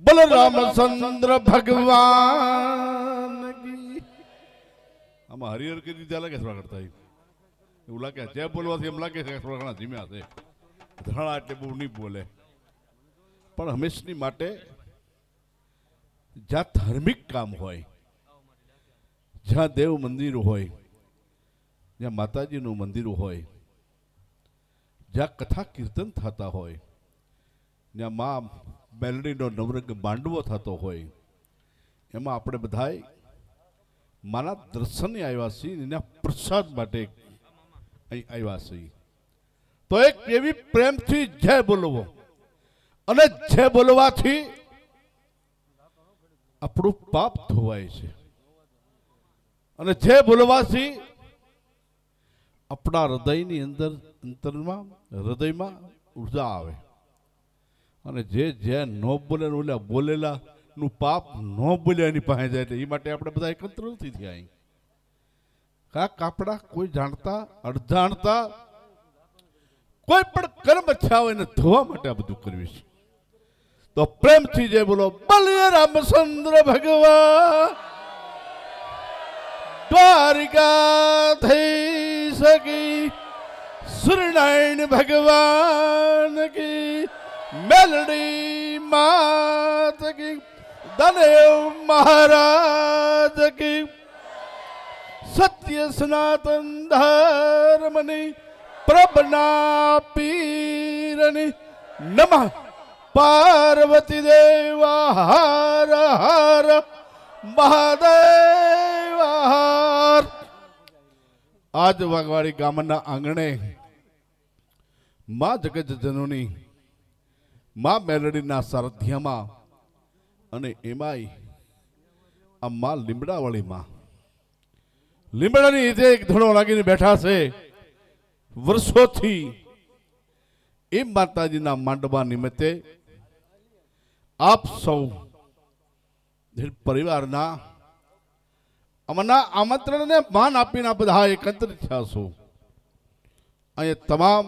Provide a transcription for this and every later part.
बलरामचंद्र भगवान की આમાં હરિહર કરી દીધા લાગે થોડા કરતા એવું લાગે જે બોલવાથી એમ લાગે છે થોડા ઘણા ધીમ્યા છે ધરણા એટલે બહુ નહીં બોલે પણ હંમેશની માટે જ્યાં ધાર્મિક કામ હોય જ્યાં દેવ મંદિર હોય જ્યાં માતાજીનું મંદિર હોય જ્યાં કથા કીર્તન થતા હોય જ્યાં મા મેલડીનો નવરંગ માંડવો થતો હોય એમાં આપણે બધાય માના દર્શને આવ્યા છીએ એના પ્રસાદ માટે અહીં આવ્યા છીએ તો એક એવી પ્રેમથી જય બોલવો અને જય બોલવાથી આપણું પાપ ધોવાય છે અને જય બોલવાથી આપણા હૃદયની અંદર અંતરમાં હૃદયમાં ઉર્જા આવે અને જે જે ન બોલે ઓલા બોલેલા નું પાપ ન બોલ્યા એની પાસે જાય એ માટે આપણે બધા એકત્ર નથી થયા અહીં કાક આપણા કોઈ જાણતા અડજાણતા કોઈ પણ કર્મ થયા હોય એને ધોવા માટે આ બધું કર્યું છે તો પ્રેમથી જે બોલો બલિય રામચંદ્ર ભગવાન દ્વારિકા થઈ સકી સૂર્યનારાયણ ભગવાન કી મેલડી માત કી દનેવ મહારાજ કી સત્ય સનાતન ધર્મની પ્રભના પીરની નમઃ પાર્વતી દેવા હર હર મહાદેવ હર આજ વાઘવાડી ગામના આંગણે માં જગત જનોની માં મેલડીના સારથ્યમાં અને એમાંય આ માં લીમડાવાળીમાં લીમડાની રીતે એક ધડો લાગીને બેઠા છે વર્ષોથી એ માતાજીના માંડવા નિમિત્તે આપ સૌ પરિવારના અમારા આમંત્રણને માન આપીને બધા એકત્રિત થયા છો અહીંયા તમામ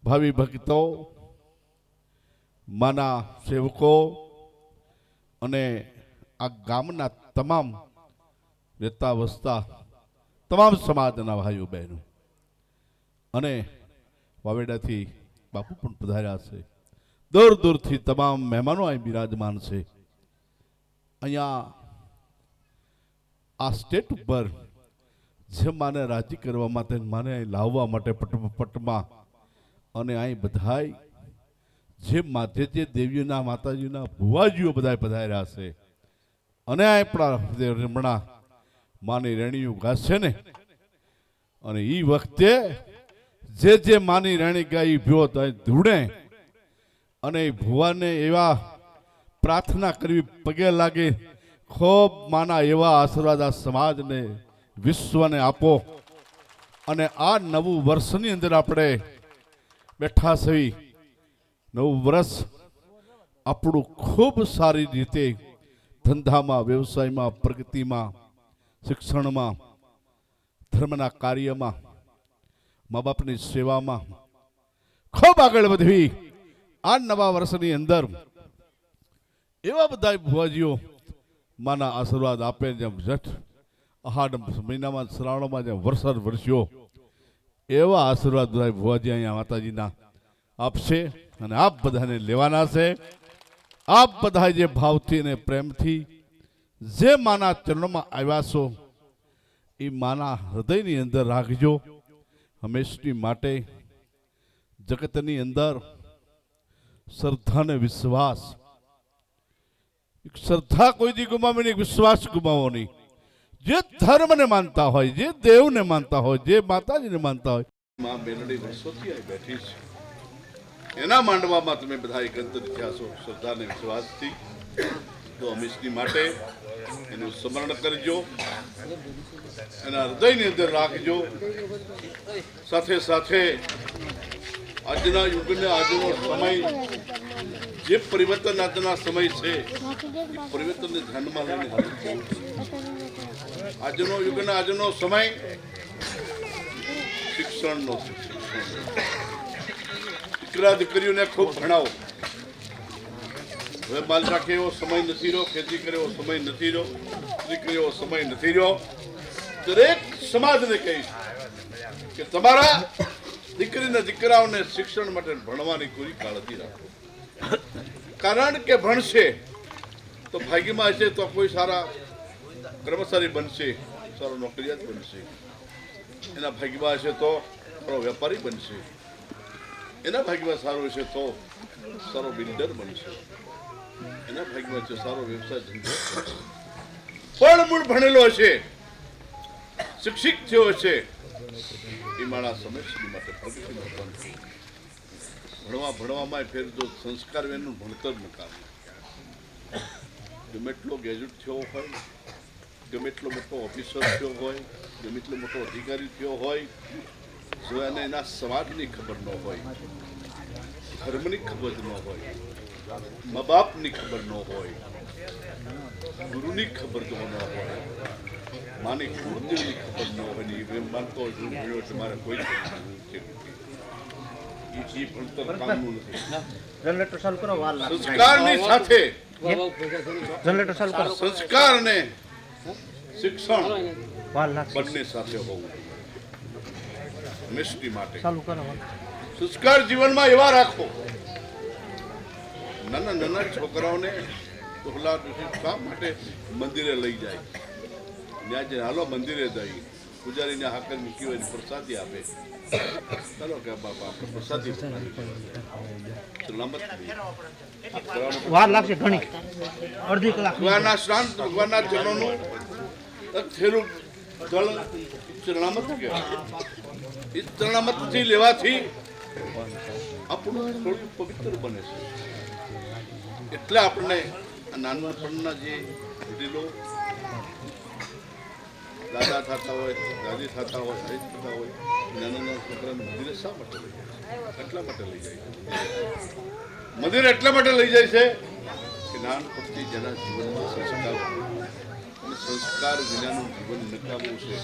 ભાવિ ભક્તો માના સેવકો અને આ ગામના તમામ રહેતા વસતા તમામ સમાજના ભાઈઓ બહેનો અને વાવેડાથી બાપુ પણ પધાર્યા છે દૂર દૂરથી તમામ મહેમાનો અહીં બિરાજમાન છે અહીંયા આ સ્ટેટ ઉપર જે માને રાજી કરવા માટે માને અહીં લાવવા માટે પટમાં અને અહીં બધાય જે માથે જે દેવીઓના માતાજીના ભુવાજીઓ બધા પધાર્યા છે અને આ આપણા રમણા માની રેણીઓ ગાશે ને અને એ વખતે જે માની રેણી ગાઈ ભ્યો તો ધૂળે અને ભુવાને એવા પ્રાર્થના કરવી પગે લાગે ખૂબ માના એવા આશીર્વાદ આ સમાજને વિશ્વને આપો અને આ નવું વર્ષની અંદર આપણે બેઠા છીએ નવું વર્ષ આપણું ખૂબ સારી રીતે ધંધામાં વ્યવસાયમાં પ્રગતિમાં શિક્ષણમાં ધર્મના કાર્યમાં મા બાપની સેવામાં ખૂબ આગળ વધવી આ નવા વર્ષની અંદર એવા બધા ભુવાજીઓ માના આશીર્વાદ આપે જેમ જઠ અહાડ મહિનામાં શ્રાવણમાં જેમ વરસાદ વરસ્યો એવા આશીર્વાદ બધા ભુવાજી અહીંયા માતાજીના આપશે અને આપ બધાને લેવાના છે આપ બધા જે ભાવથી અને પ્રેમથી જે માના ચરણોમાં આવ્યા છો એ માના હૃદયની અંદર રાખજો હંમેશની માટે જગતની અંદર શ્રદ્ધા ને વિશ્વાસ શ્રદ્ધા કોઈ દી ગુમાવી નહીં વિશ્વાસ ગુમાવો નહીં જે ધર્મને માનતા હોય જે દેવને માનતા હોય જે માતાજીને માનતા હોય માં મેલડી વર્ષોથી અહીં બેઠી છે એના માંડવામાં તમે બધા એકત્રિત થયા છો શ્રદ્ધા ને વિશ્વાસથી તો હંમેશની માટે એનું સ્મરણ કરજો એના હૃદયની અંદર રાખજો સાથે સાથે આજના યુગને આજનો સમય જે પરિવર્તન આજના સમય છે એ પરિવર્તનને ધ્યાનમાં લઈને આજનો યુગને આજનો સમય શિક્ષણનો દીકરા દીકરીઓને ખૂબ ભણાવો હવે માલ રાખે એવો સમય નથી રહ્યો, ખેતી કરે એવો સમય નથી રહ્યો, દીકરી એવો સમય નથી રહ્યો. દરેક સમાજને કહીશ કે તમારા દીકરીના દીકરાઓને શિક્ષણ માટે ભણવાની પૂરી કાળજી રાખો. કારણ કે ભણશે તો ભાગ્યમાં હશે તો કોઈ સારા કર્મચારી બનશે, સારો નોકરિયાત બનશે. એના ભાગ્યમાં હશે તો સારો વેપારી બનશે. એના ભાગ્યમાં સારું હશે તો સારો બિલ્ડર બનશે. એના ભાગ્યમાં છે સારો વ્યવસાય ધંધો. પણ મૂળ ભણેલો હશે, શિક્ષિત થયો હશે, એ માણસ સમય માટે પ્રગતિ નથી. ભણવામાં ફેર જો સંસ્કાર એનું ભણતર નકામ. ગમે એટલો ગ્રેજ્યુએટ થયો હોય, ગમે એટલો મોટો ઓફિસર થયો હોય, ગમે એટલો મોટો અધિકારી થયો હોય, જો એને એના સમાજની ખબર ન હોય, ધર્મની ખબર ન હોય, મા બાપની ખબર ન હોય, ગુરુની ખબર ન હોય, માની ગુરુદેવની ખબર ન હોય ને એમ માનતો હોય હું ભણ્યો એટલે મારે કોઈ ભણતર કામનું નથી. સંસ્કારની સાથે સંસ્કાર ને શિક્ષણ બંને સાથે હોવું. મિષ્ટી માટે સંસ્કાર જીવનમાં એવા રાખો. નાના નાના છોકરાઓને પહેલા શા માટે મંદિરે લઈ જાય, ત્યાં જઈને હાલો મંદિરે જઈ પૂજારીને હાકર મૂકી હોય પ્રસાદી આપે. ચાલો કે બાપા આપણે પ્રસાદી સલામત વાર લાગશે ઘણી, અડધી કલાક. ભગવાનના સ્નાન, ભગવાનના ચરણોનું થયેલું જળ ચરણામત કહેવાય. એ ચરણામતથી લેવાથી આપણું થોડું પવિત્ર બને છે. એટલે આપણને નાનપણના જે વડીલો દાદા થતા હોય, દાદી થતા હોય, ભાઈ થતા હોય, નાના નાના છોકરાને મંદિરે શા માટે લઈ જાય? એટલા માટે લઈ જાય છે. મંદિર એટલા માટે લઈ જાય છે કે નાનપણથી જેના જીવનમાં સંસ્કાર અને સંસ્કાર વિનાનું જીવન નકામું છે.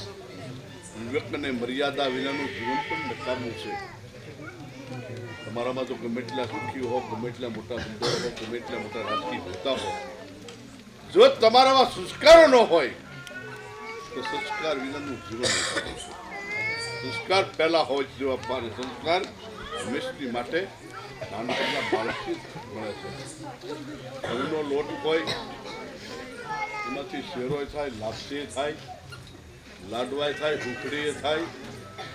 વિવેક અને મર્યાદા વિનાનું જીવન પણ નકામું છે. તમારામાં તો ગમે એટલા સુખી હો, ગમે એટલા મોટા બિલ્ડર હો, ગમે એટલા મોટા રાજકીય નેતા હો, જો તમારામાં સંસ્કારો ન હોય તો સંસ્કાર વિનાનું જીવન નકામું છે. સંસ્કાર પહેલા હોય જો આપવાને સંસ્કાર હંમેશની માટે નાનપણના બાળકથી મળે છે. ઘઉંનો લોટ હોય એમાંથી શેરોય થાય, લાપસી થાય, લાડવાય થાય, ભૂખડી થાય,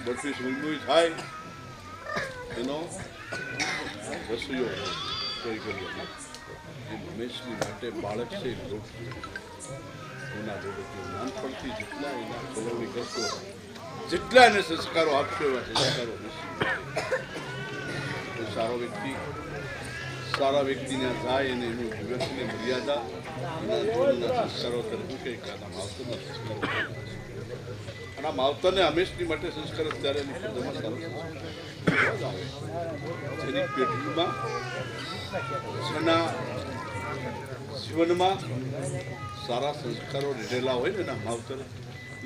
બરફી સુલમુઈ થાય, એનો રસોઈઓ કોઈ કરીએ એ હંમેશની માટે બાળક છે લોટ એના જોડે નાનપણથી જેટલા એના ચલવણી કરશો, જેટલા એને સંસ્કારો આપશો એવા સંસ્કારો સારા વ્યક્તિને જાય અને એનું વિવેકની મર્યાદા એના જીવનના સંસ્કારો તરફ કંઈક આના માવતરના સંસ્કારો અને આ માવતરને હંમેશની માટે સંસ્કાર ત્યારે નિકટમાં સારો આવે જેની પેઢીમાં જેના જીવનમાં સારા સંસ્કારો લીધેલા હોય ને એના માવતર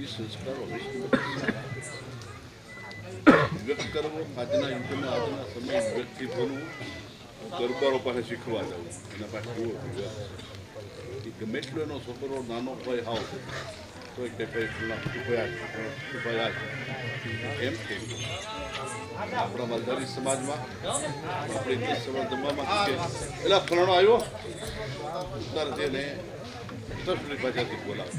એ સંસ્કારો વ્યક્ત કરવો. આજના યુગમાં આજના સમય વ્યક્તિ બનવું દરબારો પાસે શીખવા જવું, એના પાસે કેવો એ ગમે એટલો એનો છોકરો નાનો હોય હાવ તો કે એમ કે આપણા માલધારી સમાજમાં આપણે જમવામાં પેલા ફલાણો આવ્યો ઉત્તર તેને ઉત્તરસુરી ભાષાથી બોલાવે.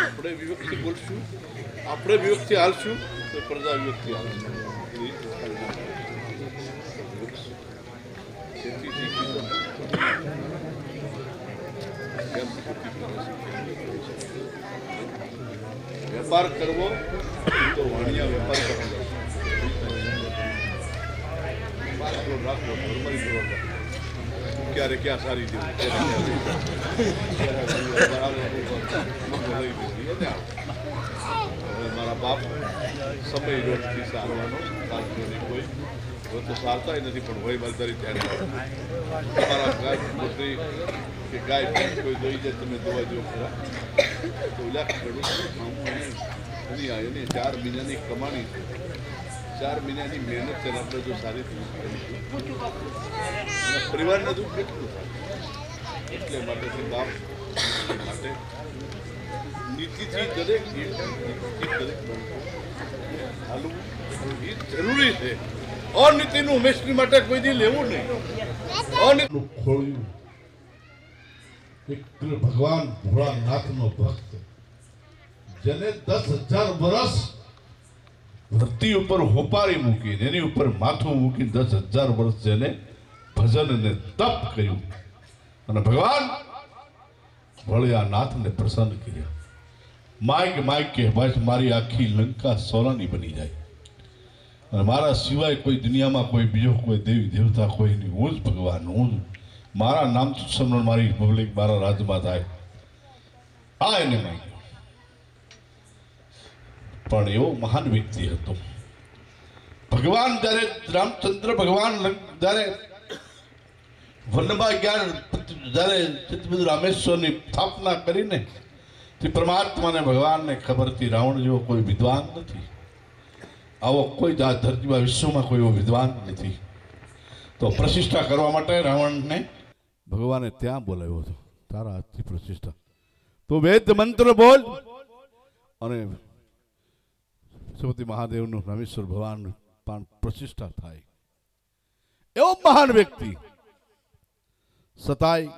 આપણે વિવેકથી બોલશું, આપણે વિવેકથી હાલશું તો પ્રજા વિવેકથી હાલશે. વેપાર કરવો તો વાણિયા વેપાર કરવો, રાખવો ક્યારે ક્યાં સારી દેવું મારા બાપ સમય રોજથી સારવાનો સારવાની કોઈ હવે તો સારતા નથી પણ હોય માલધારી ધ્યાન તમારા ગાય મોટી કે ગાય કોઈ દોઈ જાય તમે દોવા દો ખરા તો ઓલા ખેડૂત એની 4 મહિનાની કમાણી છે. 4 મહિનાની મહેનત છે આપણે જો સારી રીતે પરિવારને દુઃખ કેટલું થાય એટલે માટે બાપ માટે નીતિથી દરેક હાલવું એ જરૂરી છે. અનીતિનું હંમેશની માટે કોઈ દી લેવું નહીં. અનીતિનું ખોળ્યું એક ભગવાન ભોળાનાથનો ભક્ત જેને 10,000 વર્ષ ધરતી ઉપર હોપારી મૂકીને એની ઉપર માથું મૂકીને 10,000 વર્ષ જેને ભજન અને તપ કર્યું અને ભગવાન ભોળિયાનાથને પ્રસન્ન કર્યા. માઈક કે બસ મારી આખી લંકા સોનાની બની જાય અને મારા સિવાય કોઈ દુનિયામાં કોઈ બીજો કોઈ દેવી દેવતા કોઈ નહીં, હું જ ભગવાન, હું જ મારા નામ સ્મરણ મારી પબ્લિક મારા રાજમાં થાય. આ એને માંગ્યો. પણ એવો મહાન વ્યક્તિ હતો. ભગવાન જ્યારે રામચંદ્ર ભગવાન જ્યારે વનમાં ગયા, જ્યારે રામેશ્વરની સ્થાપના કરીને તે પરમાત્માને ભગવાનને ખબર હતી રાવણ જેવો કોઈ વિદ્વાન નથી, આવો કોઈ આ ધરતીમાં વિશ્વમાં કોઈ એવો વિદ્વાન નથી. તો પ્રતિષ્ઠા કરવા માટે રાવણને ભગવાને ત્યાં બોલાવ્યો હતો, તારા હાથથી પ્રતિષ્ઠા, તો વેદ મંત્ર બોલ અને સરસ્વતી મહાદેવનું રામેશ્વર ભગવાન પણ પ્રતિષ્ઠા થાય. એવો મહાન વ્યક્તિ સતાય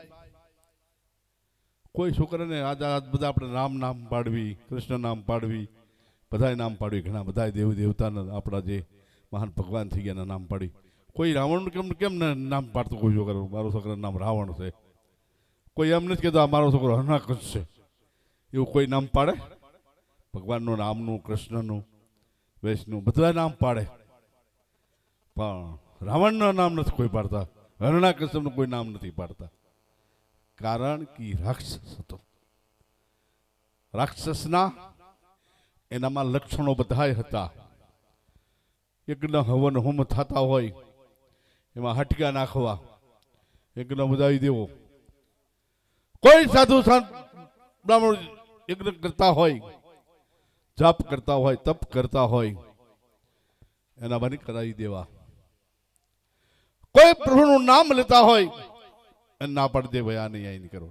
કોઈ છોકરાને આજ બધા આપણે નામ પાડવી, કૃષ્ણ નામ પાડવી, બધાય નામ પાડવી, ઘણા બધા દેવી દેવતાના આપણા જે મહાન ભગવાન થઈ ગયા નામ પાડી. કોઈ રાવણ કેમ નામ પાડતો કોઈ છોકરો, મારો છોકરાનું નામ રાવણ છે, કોઈ એમ નથી કહેતો આ મારો છોકરો હરણાકશ છે, એવું કોઈ નામ પાડે? ભગવાનનું નામનું, કૃષ્ણનું, વૈષ્ણુ બધા નામ પાડે, પણ રાવણનું નામ નથી કોઈ પાડતા, હરણાકશ્યપનું કોઈ નામ નથી પાડતા. કારણ કે રાક્ષસ હતો. રાક્ષસના એનામાં લક્ષણો બધાય હતા. યજ્ઞ હવન હોમ થતા હોય એમાં હટકા નાખવા, યજ્ઞ બધાવી દેવો. કોઈ સાધુ સંત બ્રાહ્મણ યજ્ઞ કરતા હોય, જાપ કરતા હોય, તપ કરતા હોય, એના બની કરાવી દેવા. કોઈ પ્રભુનું નામ લેતા હોય એને ના પાડી દે, ભાઈ આ નહીં કરો,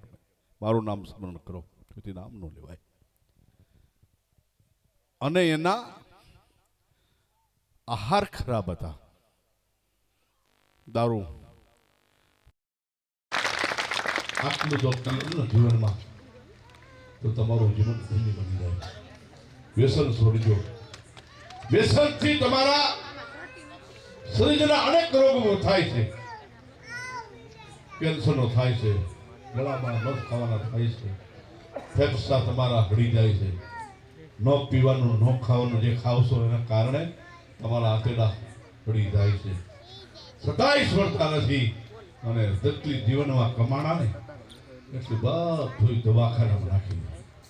મારું નામ સ્મરણ કરો, તેથી નામ ન લેવાય. અને એના આહાર ખરાબ હતા, દારૂ. આટલું જો જીવનમાં તો તમારું જીવન ધન્ય બની જાય. વ્યસન છોડજો. વ્યસનથી તમારા શરીરના અનેક રોગો થાય છે. કેન્સરનો થાય છે, ગળામાં ન ખાવાના થાય છે, ફેફસા તમારા હળી જાય છે. ન પીવાનું, ન ખાવાનું, જે ખાવશો એના કારણે તમારા આંતરડા હળી જાય છે. છતાંય છોડતા નથી. અને જેટલી જીવનમાં કમાણા ને એટલું બધું દવાખાનામાં નાખી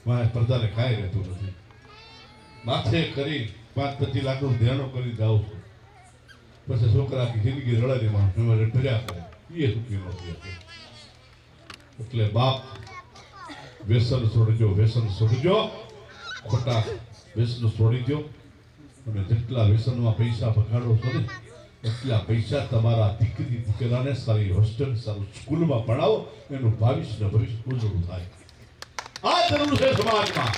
મારે પ્રજાને કાંઈ રહેતું નથી. માથે કરી 5-25 લાખનું ધ્યાનો કરી જાઉં છું, પછી છોકરા આખી જિંદગી રડેમાં ડર્યા કરે, એ સુખી નથી. એટલે બાપ વ્યસન છોડજો, વ્યસન છોડજો, ખોટા વ્યસન છોડી દો. અને જેટલા વ્યસનમાં પૈસા બગાડો છો ને એટલા પૈસા તમારા દીકરી દીકરાને સારી હોસ્ટેલ, સારું સ્કૂલમાં ભણાવો, એનું ભવિષ્ય ઉજળું થાય. આ જરૂર છે સમાજમાં.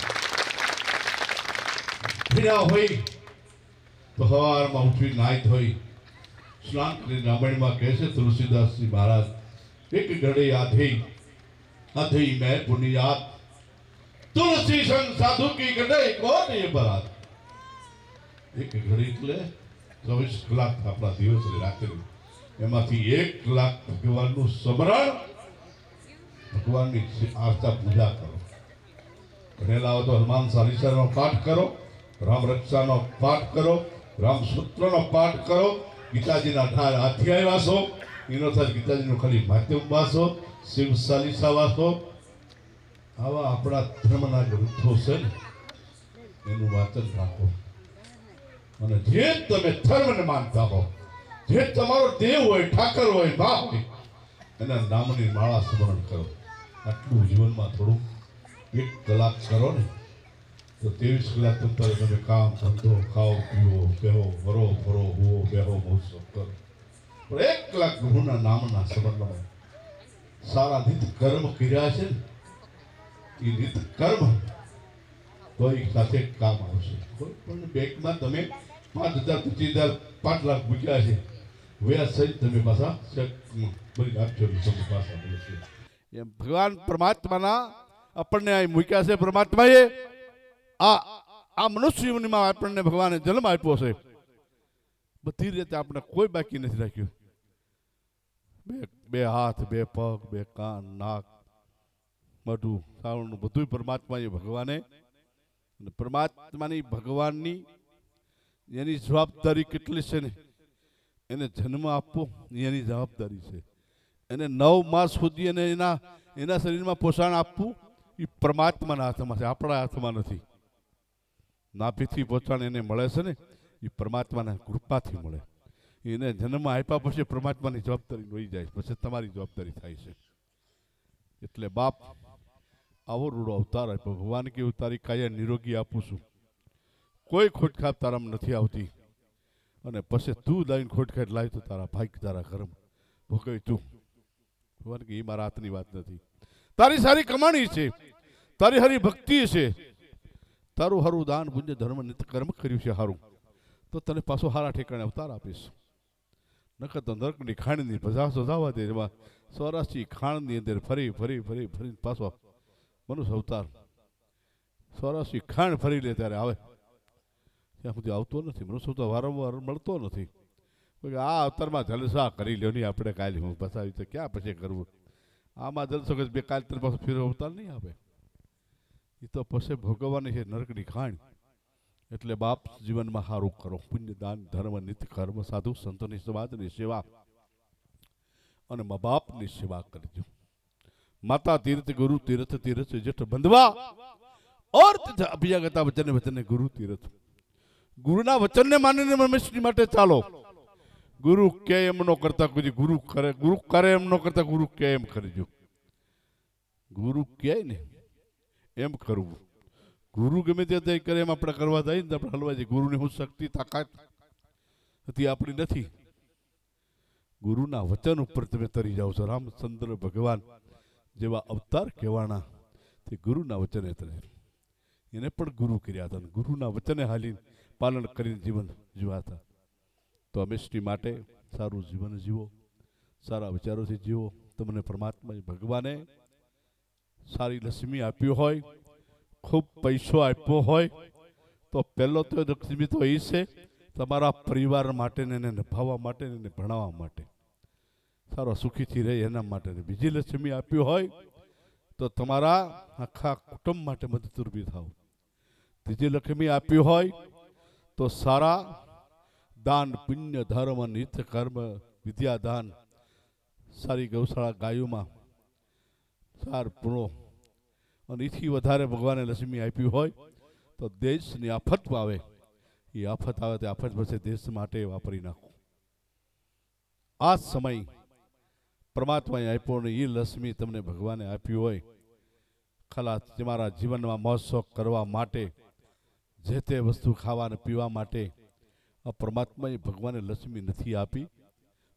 ભીડા હોય તો સવારમાં ઉઠી નાહી ધોઈ સ્નાન કરી રામાયણમાં કહે છે તુલસીદાસજી મહારાજ, એક ઘડે આધેઈ મેં પુનિયાત, તુલસી સંગ સાધુ કી ગડે કોણ એ બરાત. એક ઘડી એટલે 24 કલાક આપણા દિવસ રાખેલું, એમાંથી 1 કલાક ભગવાનનું સ્મરણ, ભગવાનની આસ્થા પૂજા કરો. ભણેલા હો તો હનુમાન ચાલીસાનો પાઠ કરો, રામ રક્ષાનો પાઠ કરો, રામ સૂત્રનો પાઠ કરો, ગીતાજીના 18 અધ્યાય વાસો, એનો થાય ગીતાજીનું ખાલી માધ્યમ વાસો, શિવ ચાલીસા વાસો. આવા આપણા ધર્મના ગ્રંથો છે ને એનું વાંચન રાખો. અને જે તમે ધર્મને માનતા હો, જે તમારો દેવ હોય, ઠાકર હોય, બાપ હોય, એના નામની માળા સ્મરણ કરો. આટલું જીવનમાં થોડું 1 કલાક કરો ને તો 23 કલાક તમે કામ ધંધો ખાઓ પીવો બેહો ફરો ફરો હુઓ બેહો મોજ કરો. પણ 1 કલાક પ્રભુના નામના સંબંધમાં સારા નિત કર્મ કર્યા છે ને એ નિત કર્મ કોઈ સાથે કામ આવશે. કોઈ પણ બેંકમાં તમે 5,000 25,000 5 લાખ મૂક્યા છે વ્યાજ સહિત તમે પાછા ચેક ભરી આપજો તમે પાછા મળશે. એમ ભગવાન પરમાત્માના આપણને અહીં મૂક્યા છે. પરમાત્માએ આ મનુષ્ય જીવનમાં આપણને ભગવાને જન્મ આપ્યો છે. બધી રીતે આપણે કોઈ બાકી નથી રાખ્યું. બે હાથ બે પગ બે કાન નાક મોઢું સાવરણું બધું પરમાત્માએ ભગવાને પરમાત્માની ભગવાનની એની જવાબદારી કેટલી છે ને એને જન્મ આપવો એની જવાબદારી છે. એને 9 માસ સુધી એને એના શરીરમાં પોષણ આપવું એ પરમાત્માના હાથમાં છે, આપણા હાથમાં નથી. નાભીથી પોષણ એને મળે છે ને એ પરમાત્માના કૃપાથી મળે. એને જન્મ આપ્યા પછી પરમાત્માની જવાબદારી લઈ જાય પછી તમારી જવાબદારી થાય છે. એટલે બાપ આવો રૂડો અવતાર આપ્યો. ભગવાન કે તારી કાયા નિરોગી આપું છું, કોઈ ખોટખાપ તારામાં નથી આવતી. અને પછી તું લાવીને ખોટખાટ લાવી તો તારા ભાઈ તારા ઘરમાં ભોગવી તું. ભગવાન કે એ મારા હાથની વાત નથી. તારી સારી કમાણી છે, તારી હરી ભક્તિ છે, તારું હારું દાન પુણ્ય ધર્મ નિત્ય કર્મ કર્યું છે હારું, તો તને પાછો હારા ઠેકાણે અવતાર આપીશ. નકર તો નરકની ખાણની ભજા સજાવા દે. એમાં 84 ખાણની અંદર ફરી ફરી ફરી ફરી પાછો મનુષ્ય અવતાર 84 ખાણ ફરી લે ત્યારે આવે. ત્યાં સુધી આવતો નથી. મનુષ્ય અવતાર વારંવાર મળતો નથી. આ અવતારમાં જલસા કરી લ્યો નહીં આપણે કાલે હું બતાવી તો ક્યાં પછી કરવું. આમાં જલસો કે બે કાલ તને પાછો ફેરો અવતાર નહીં આવે. એ તો પછી ભોગવવાની છે નરકની ખાણ. એટલે બાપ જીવનમાં સારું કરો, પુણ્ય દાન ધર્મ નિત્ય કર્મ સાધુ સંતોની સમાજની સેવા અને મા બાપની સેવા કરજો. માતા તીર્થ ગુરુ તીર્થ તીર્થ જેઠ બંધવા ઓર અભિયાગતા વચને વચને ગુરુ તીર્થ. ગુરુના વચનને માનીને હંમેશની માટે ચાલો. ગુરુ કે એમ નો કરતા કોઈ ગુરુ કરે એમ નો કરતા ગુરુ કે એમ કરજો. ગુરુ કહે ને એમ કરવું. ગુરુ ગમે તે કરે એમ આપણે કરવા જાય ને આપણે હલવા જઈએ. ગુરુની હું શક્તિ તાકાત હતી આપણી નથી. ગુરુના વચન ઉપર તમે તરી જાઓ છો. રામચંદ્ર ભગવાન જેવા અવતાર કહેવાના તે ગુરુના વચને તરે. એને પણ ગુરુ કર્યા હતા. ગુરુના વચને હાલીને પાલન કરીને જીવન જીવાતા. તો હંમેશની માટે સારું જીવન જીવો, સારા વિચારોથી જીવો. તમને પરમાત્મા ભગવાને સારી લક્ષ્મી આપ્યું હોય, ખૂબ પૈસો આપ્યો હોય, તો પહેલો તો લક્ષ્મી તો એ છે તમારા પરિવાર માટે ને એને નિભાવવા માટે ને એને ભણાવવા માટે, સારો સુખીથી રહે એના માટે. બીજી લક્ષ્મી આપ્યું હોય તો તમારા આખા કુટુંબ માટે મદદરૂપી થાવ. ત્રીજી લક્ષ્મી આપ્યું હોય તો સારા દાન પુણ્ય ધર્મ નિત્ય કર્મ વિદ્યાદાન, સારી ગૌશાળા ગાયોમાં સાર પૂરો. અને એથી વધારે ભગવાને લક્ષ્મી આપી હોય તો દેશની આફત આવે. એ આફત આવે તે આફત પછી દેશ માટે વાપરી નાખો. આ સમય પરમાત્માએ આપ્યો ને એ લક્ષ્મી તમને ભગવાને આપ્યું હોય ખાલા તમારા જીવનમાં મહોત્સવ કરવા માટે, જે તે વસ્તુ ખાવા અને પીવા માટે. આ પરમાત્માએ ભગવાને લક્ષ્મી નથી આપી.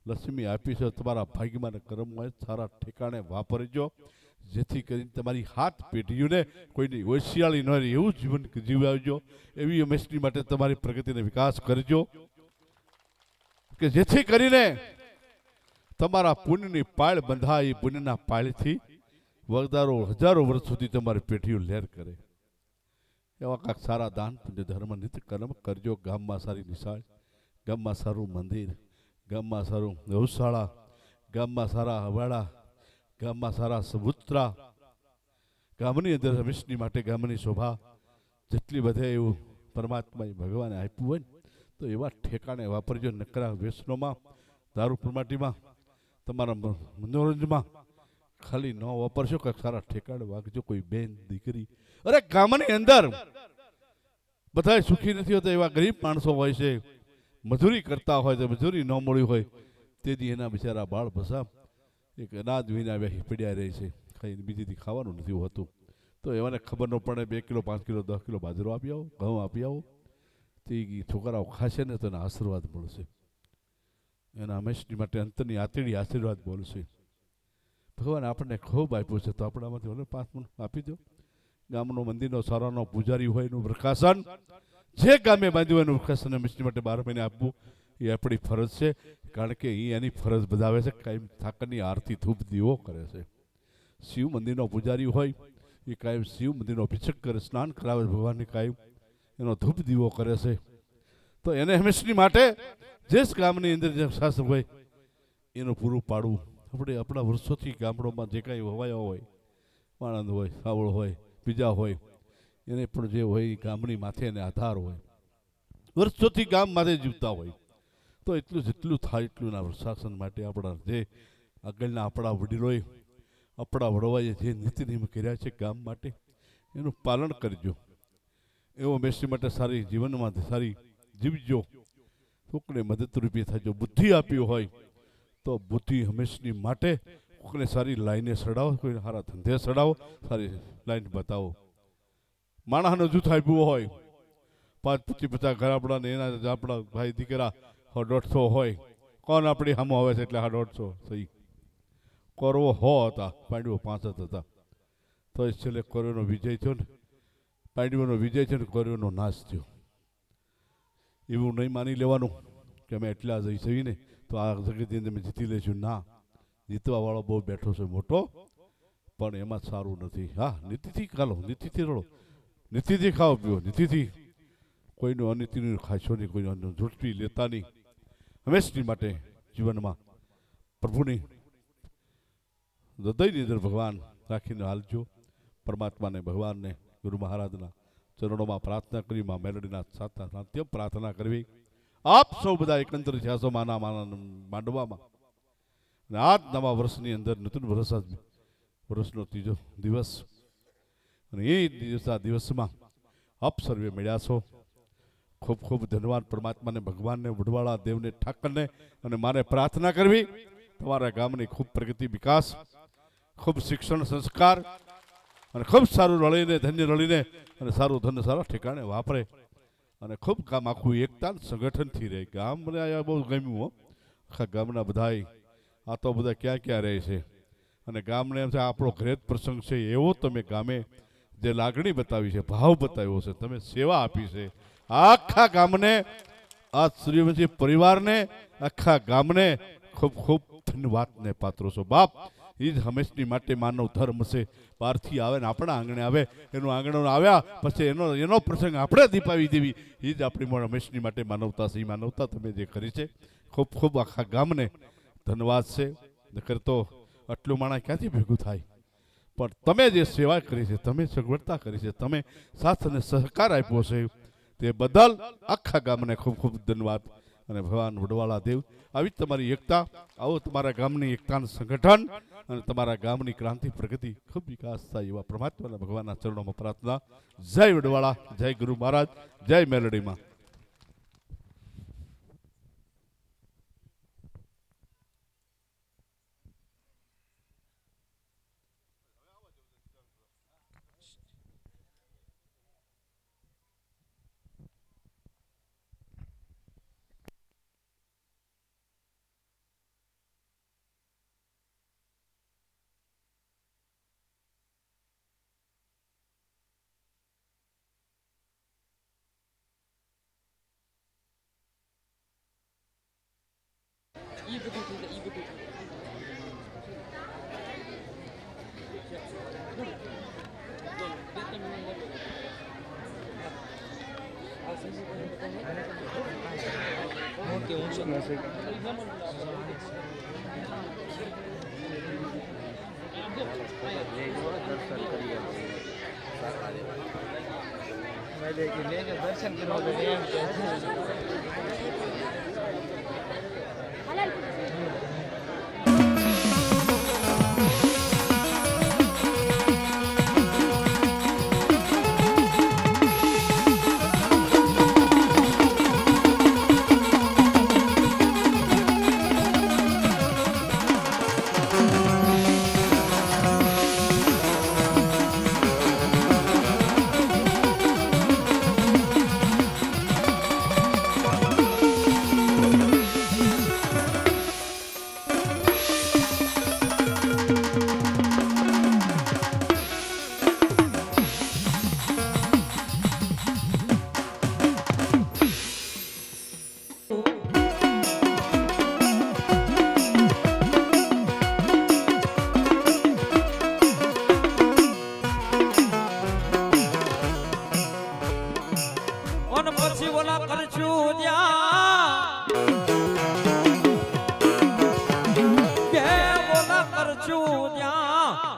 લક્ષ્મી આપી છે તમારા ભાગ્યમાં ને કર્મમાં સારા ઠેકાણે વાપરજો, જેથી કરીને તમારી હાથ પેઢીઓને કોઈની હોશિયારી ન રહે એવું જીવન જીવાવજો. એવી હંમેશની માટે તમારી પ્રગતિને વિકાસ કરજો કે જેથી કરીને તમારા પુણ્યની પાળ બંધાય. એ પુણ્યના પાળથી હજારો વર્ષ સુધી તમારી પેઢીઓ લહેર કરે. એવા કાંઈક સારા દાન પુણ્ય ધર્મ નિત્ય કર્મ કરજો. ગામમાં સારી નિશાળ, ગામમાં સારું મંદિર, ગામમાં સારું ગૌશાળા, ગામમાં સારા હવાડા, ગામમાં સારા સબૂતરા, ગામની અંદર હંમેશની માટે ગામની શોભા જેટલી વધે એવું પરમાત્માએ ભગવાને આપ્યું હોય ને તો એવા ઠેકાણે વાપરજો. નકરા વ્યસનોમાં, દારૂ પ્રમાટીમાં, તમારા મનોરંજનમાં ખાલી ન વાપરશો. કાંઈક સારા ઠેકાણે વાગજો. કોઈ બેન દીકરી, અરે ગામની અંદર બધા સુખી નથી હોતા. એવા ગરીબ માણસો હોય છે, મજૂરી કરતા હોય તો મજૂરી ન મળી હોય તેથી એના બિચારા બાળ ભસા એક અનાજ વિના પડ્યા રહે છે. ખાઈને બીજીથી ખાવાનું નથી હોતું. તો એવાને ખબર ન પડે 2 કિલો 5 કિલો 10 કિલો બાજરો આપી આવો, ઘઉં આપી આવો, તે છોકરાઓ ખાશે ને તો એને આશીર્વાદ મળશે, એના હંમેશની માટે અંતરની આતેડી આશીર્વાદ બોલશે. ભગવાન આપણને ખૂબ આપ્યું છે તો આપણામાંથી ભલે 5 મણ આપી દો. ગામનો મંદિરનો સારાનો પૂજારી હોય એનું પ્રકાશન, જે ગામે બાંધ્યું એનું પ્રકાશન હંમેશની માટે 12 મહિને આપવું એ આપણી ફરજ છે. કારણ કે એ એની ફરજ બજાવે છે, કાયમ ઠાકરની આરતી ધૂપ દીવો કરે છે. શિવ મંદિરનો પૂજારી હોય એ કાયમ શિવ મંદિરનો અભિષેક કરે, સ્નાન કરાવે ભગવાનને, કાયમ એનો ધૂપ દીવો કરે છે. તો એને હંમેશની માટે જે ગામની અંદર જે શાસ્ત્ર હોય એનું પૂરું પાડવું. આપણે આપણા વર્ષોથી ગામડોમાં જે કાંઈ હવાયા હોય, આણંદ હોય, સાવળ હોય, બીજા હોય, એને પણ જે હોય એ ગામની માથે એને આધાર હોય, વર્ષોથી ગામ માથે જીવતા હોય. તો એટલું જેટલું થાય એટલું ના શાસન માટે આપણા જે આગળના આપણા વડીલોએ, આપણા વડવાએ જે નીતિ નિયમ કર્યા છે ગામ માટે, એનું પાલન કરજો. એવો હંમેશની માટે સારી જીવનમાં સારી જીવજો, કોકને મદદરૂપી થજો. બુદ્ધિ આપી હોય તો બુદ્ધિ હંમેશની માટે કોકને સારી લાઈને સડાવો, કોઈને સારા ધંધે સડાવો, સારી લાઈન બતાવો. માણસનો જૂથ આપ્યું હોય 5 50 ઘર આપણા એના આપણા ભાઈ દીકરા 150 હોય, કોણ આપણી સામો આવે છે એટલે 150 સહી. કૌરવો 100 હતા, પાંડવો 65 હતા. તો એ છેલ્લે કૌરવનો વિજય થયો ને, પાંડવોનો વિજય થયો ને કૌરવનો નાશ થયો. એવું નહીં માની લેવાનું કે અમે એટલા જઈ જઈને તો આ જગતની અંદર અમે જીતી લઈશું. ના, જીતવાવાળો બહુ બેઠો છે મોટો, પણ એમાં સારું નથી. હા, નીતિથી ખાલો, નીતિથી રડો, નીતિથી ખાઓ પીવો, નીતિથી કોઈનું અનીતિનું ખાશો નહીં, કોઈનું ઝૂંટવી લેતા નહીં. હંમેશની માટે જીવનમાં પ્રભુની હૃદયની અંદર ભગવાન રાખીને હાલજો. પરમાત્માને, ભગવાનને, ગુરુ મહારાજના ચરણોમાં પ્રાર્થના કરી, માં મેલડીના સાત્ય પ્રાર્થના કરવી. આપ સૌ બધા એકંદર થયા છો માના માંડવામાં. અને આ નવા વર્ષની અંદર નૂતન વર્ષનો 3જો દિવસ, અને એ દિવસમાં આપ સર્વે મળ્યા છો. ખૂબ ખૂબ ધન્યવાદ પરમાત્માને, ભગવાનને, વડવાળા દેવને, ઠાકરને અને મારે પ્રાર્થના કરવી તમારા ગામની ખૂબ પ્રગતિ, વિકાસ, ખૂબ શિક્ષણ, સંસ્કાર અને ખૂબ સારું રળીને, ધન્ય રળીને અને સારું ધન સારા ઠેકાણે વાપરે અને ખૂબ ગામ આખું એકતા સંગઠનથી રહે. ગામ મને આ બહુ ગમ્યું હો. આખા ગામના બધાય આ તો બધા ક્યાં ક્યાં રહે છે અને ગામને એમ છે આપણો ઘરે જ પ્રસંગ છે એવો તમે ગામે જે લાગણી બતાવી છે, ભાવ બતાવ્યો છે, તમે સેવા આપી છે આખા ગામને, આ સૂર્યવંશી પરિવારને, આખા ગામને ખૂબ ખૂબ ધન્યવાદને પાત્રો છો. બાપ, એ જ હંમેશની માટે માનવ ધર્મ છે. બહારથી આવે ને આપણા આંગણે આવે, એનું આંગણું આવ્યા પછી એનો પ્રસંગ આપણે દીપાવી દેવી, એ જ આપણી હંમેશની માટે માનવતા છે. એ માનવતા તમે જે કરી છે ખૂબ ખૂબ આખા ગામને ધન્યવાદ છે. નકર તો આટલું માણસ ક્યાંથી ભેગું થાય? પણ તમે જે સેવા કરી છે, તમે સગવડતા કરી છે, તમે સાથ અને સહકાર આપ્યો છે, તે બદલ આખા ગામને ખૂબ ખૂબ ધન્યવાદ. અને ભગવાન વડવાળા દેવ આવી તમારી એકતા, આવો તમારા ગામની એકતાનું સંગઠન અને તમારા ગામની ક્રાંતિ, પ્રગતિ, ખૂબ વિકાસ થાય એવા પરમાત્માના ભગવાનના ચરણોમાં પ્રાર્થના. જય વડવાળા, જય ગુરુ મહારાજ, જય મેલડીમાં. દર્શન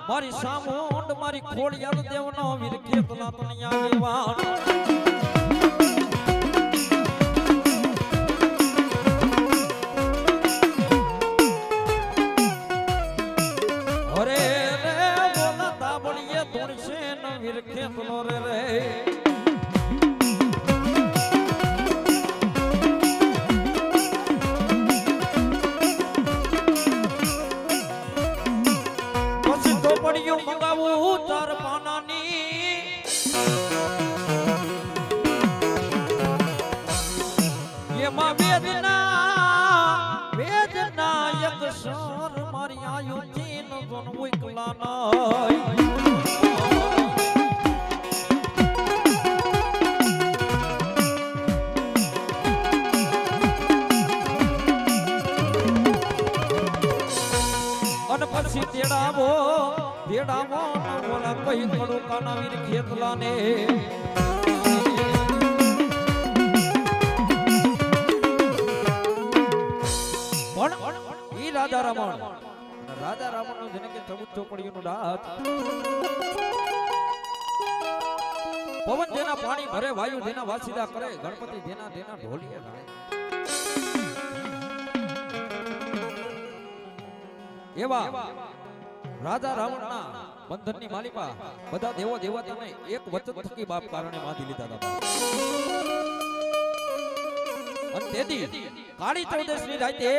મારી સામુંડ મારી ખોડિયાર દેવનો વીર ખેતલા તણિયા દેવાન અરે રે બોલા દાબડીએ ધૂણશે ન વીર ખેતલો રે મંગાવું ચાર પાનાની એમાં વેદના એક સર મારી આયુ ચીન જોન ઉકલા અને પછી તેડાવો બોલા કઈ કડું કાના વીર ખેતલા ને ઈ રાજા રામણ નો જેને કે ચૌદ ચોપડીઓનો દાંત પવન જેના પાણી ભરે વાયુ જેના વાસીદા કરે ગણપતિ જેના ઢોલિયા ગાય એવા રાજા રાવણના બંધનની માલિકા બધા દેવો દેવતાને એક વચન થકી બાપ કારણે બાંધી લીધા હતા અને તેથી કાળી ચૌદશની રાતે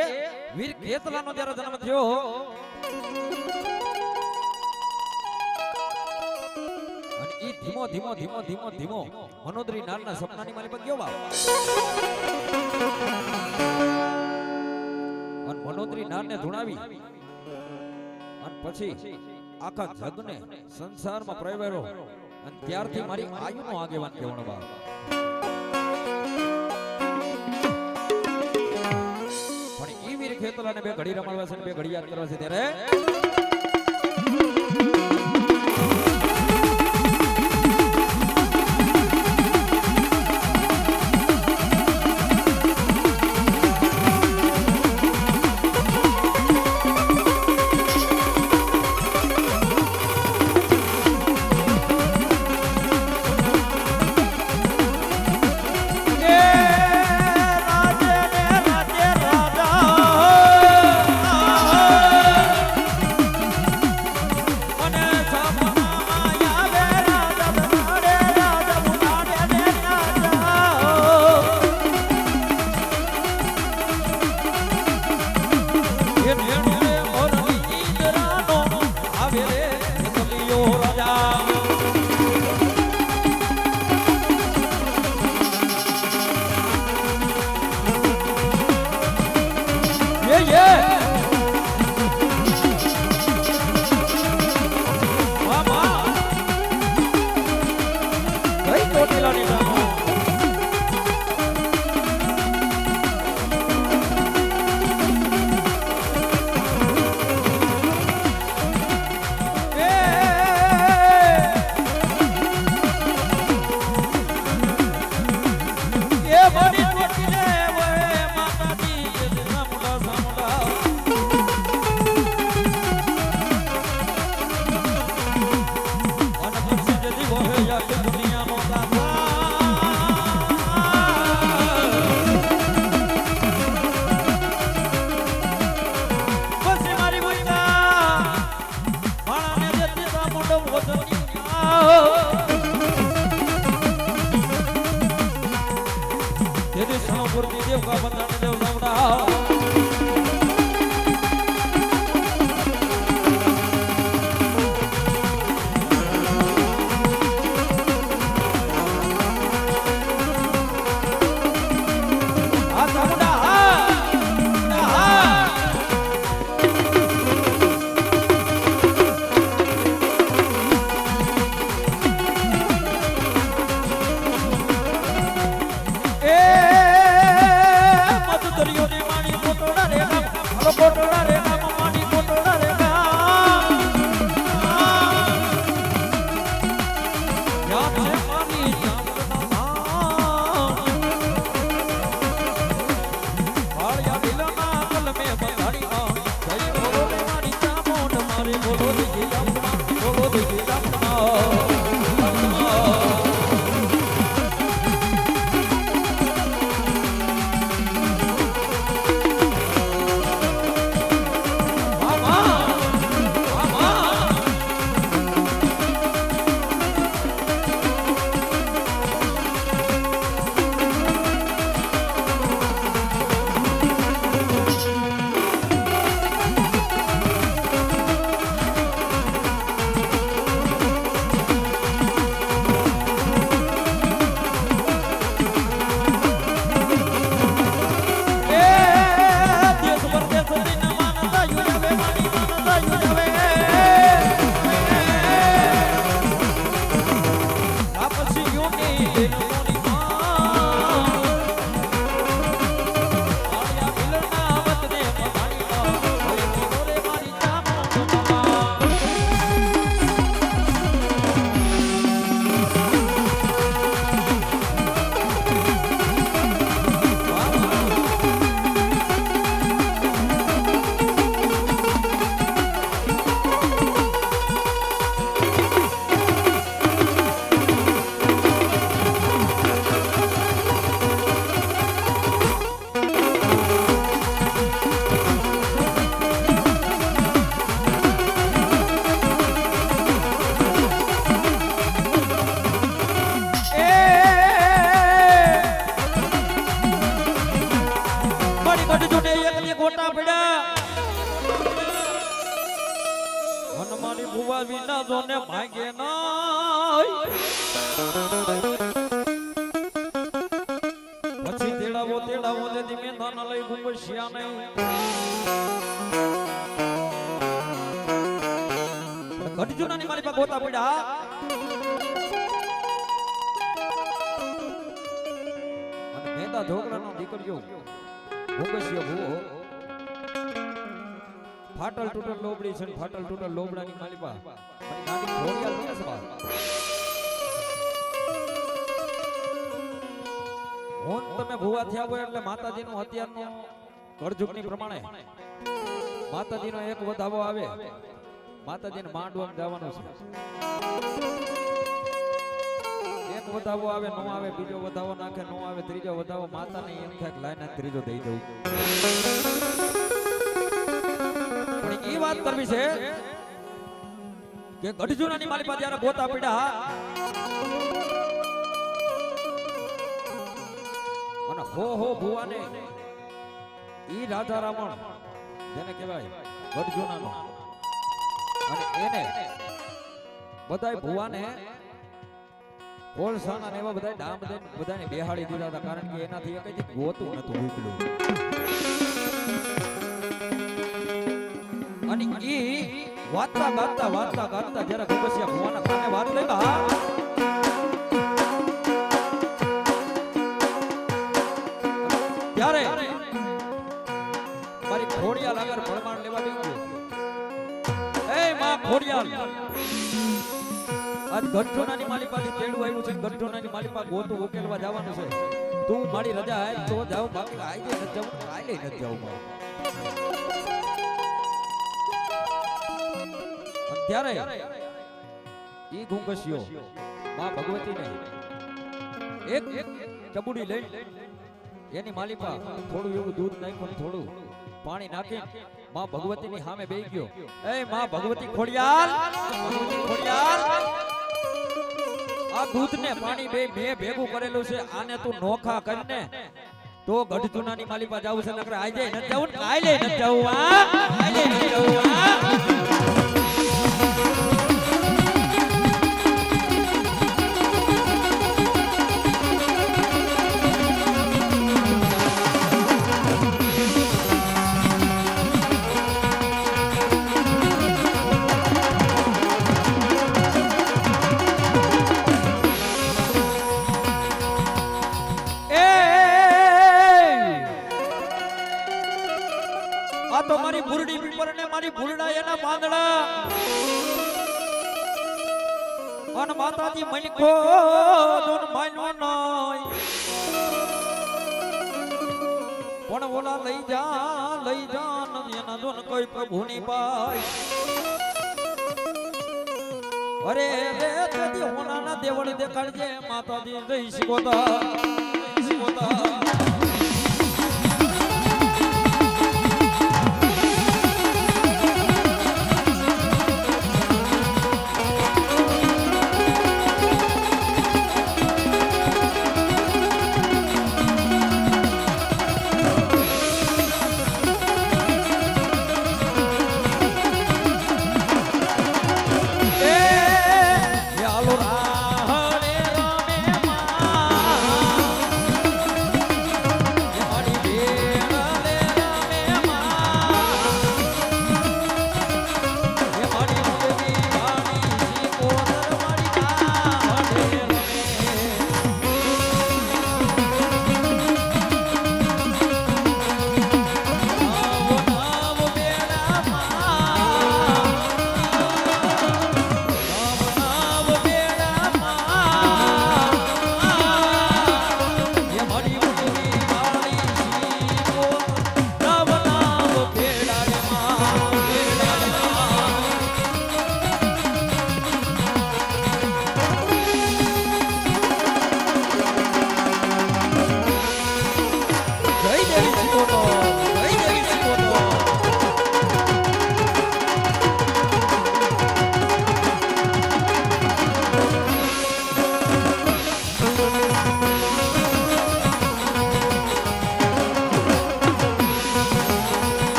વીર ખેતલાનો જ્યારે જન્મ થયો અને ઈ ધીમો મનોદરી નારના સપનાની માલિકા ગયો બાપ અને મનોદરી નારને ધુણાવી અને પછી આખા જગને સંસારમાં પ્રવેરો અને ત્યારથી મારી આયુનો આગેવાન કહેવાનો બાપ પણ ઈ વીર ખેતલાને બે ઘડી રમાડવા છે બે ઘડી યાદ કરવા છે ત્યારે દેવ કા બંધાણ દેવ સાવડા બોલો ગોટા પડ્યા મન મારી ભુવા વિના જોને ભાગે નાય પછી તેડાવો તે ધીમે દાના લઈ ગુંબશિયા નહીં ઘટજુનાની મારી પાસે ગોતા પડ્યા અને મેંદા ઢોકળાનો દીકરીઓ ગુંબશિયો ભૂવો ફાટલ તૂટલ લોબડી છે ફાટલ તૂટલ લોબડાની માલિપા મારી નાની ઘોડિયાલ મને સવાલ હોન તમે ભૂવા થયા હોય એટલે માતાજીનું અત્યારનું કળજુગની પ્રમાણે માતાજીનો એક વધાવો આવે માતાજીને માંડવામાં જવાનું છે એક વધાવો આવે નો આવે બીજો વધાવો નાખે નો આવે ત્રીજો વધાવો માતાને એમ થાય કે લાઈન ત્રીજો દઈ દઉં એ વાત કરવી છે કે ગઢજુનાની મારી પાસે જ્યારે ગોતા પડ્યા અને હો ભુવાને ઈ રાજા રાવણ જેને કહેવાય ગઢજુનાનો અને એને બધાય ભુવાને કોલસાના ને એવા બધાય ડામ દઈને બધાને બેહાડી દીધા હતા કારણ કે એનાથી એકથી ગોતું નતું ઉકળ્યું અને ઈ વાતતા ગાતા જ્યારે ગુંબશિયા ભુવાના કાને વાત લેવા ત્યારે મારી ખોડિયાલ આગળ પ્રમાણ લેવા ગઈ એ માં ખોડિયાલ આજ ગઢોનાની માલી પાસે તેડું આવ્યું છે ગઢોનાની માલી પાસે ગોતું ઉકેલવા જવાનું છે તું મારી રજા આય તો જાવ બાકી આઈ ન જાવ આઈ ન જાવ ત્યારે ઈ ગુંબશિયો માં ભગવતીને એક ચબુડી લઈ એની માલિપા થોડું એવું દૂધ નાખ્યું થોડું પાણી નાખી માં ભગવતીની સામે બેસી ગયો એ માં ભગવતી ખોડિયાલ આ દૂધને પાણી બે મેં ભેગું કરેલું છે આને તું નોખા કરીને તો ગઢજુનાની માલિપા જાવું છે નકર આજે ન જાવું કાલે ન જાવું કાલે ન જાવું તો મારી બુરડી પીપર ને મારી ભૂલડા એના પાંદડા અન માતાજી મનકો દોન માનો નઈ પણ ઓલા લઈ જા એના દોન કોઈ પ્રભુની પાય અરે રે તેદી હોનાના દેવળ દેખાડજે માતાજી જઈ શિકોતા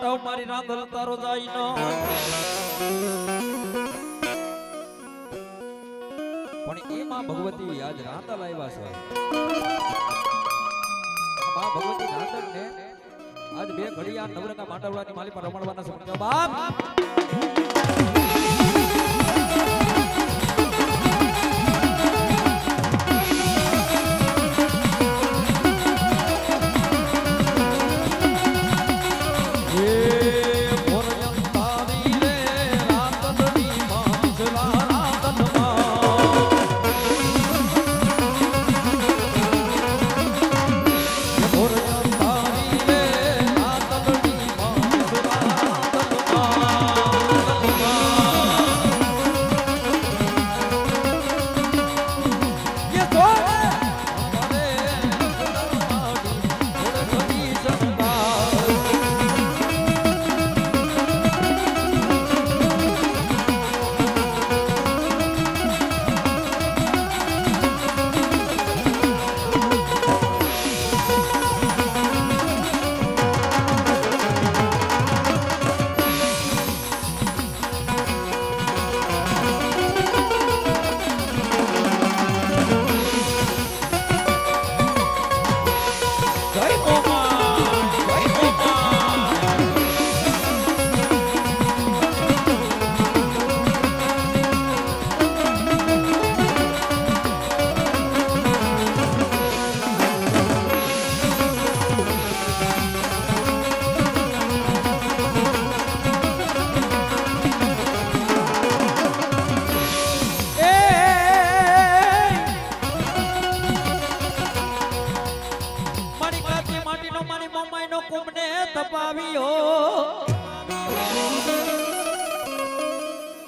મોઢાવ મારી રાંધલ તારો જાય નો પણ એમાં ભગવતી આજ રાંધલ આવ્યા છે માં ભગવતી રાંધલ ને આજ બે ઘડી આ નવરંગા માંડવડાની માલી પર રમણવાના સમજો બાપ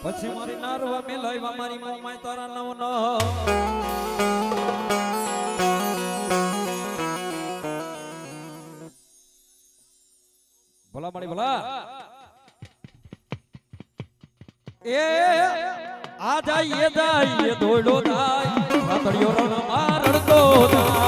પછી મારી નારવા મેલાઈવા મારી મોમાય તારા નવ ન ભલા મારી ભલા એ આ જાય દોડો જાય રાતડિયો રણ મારડતો જાય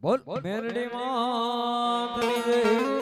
બોલ મેરડી માં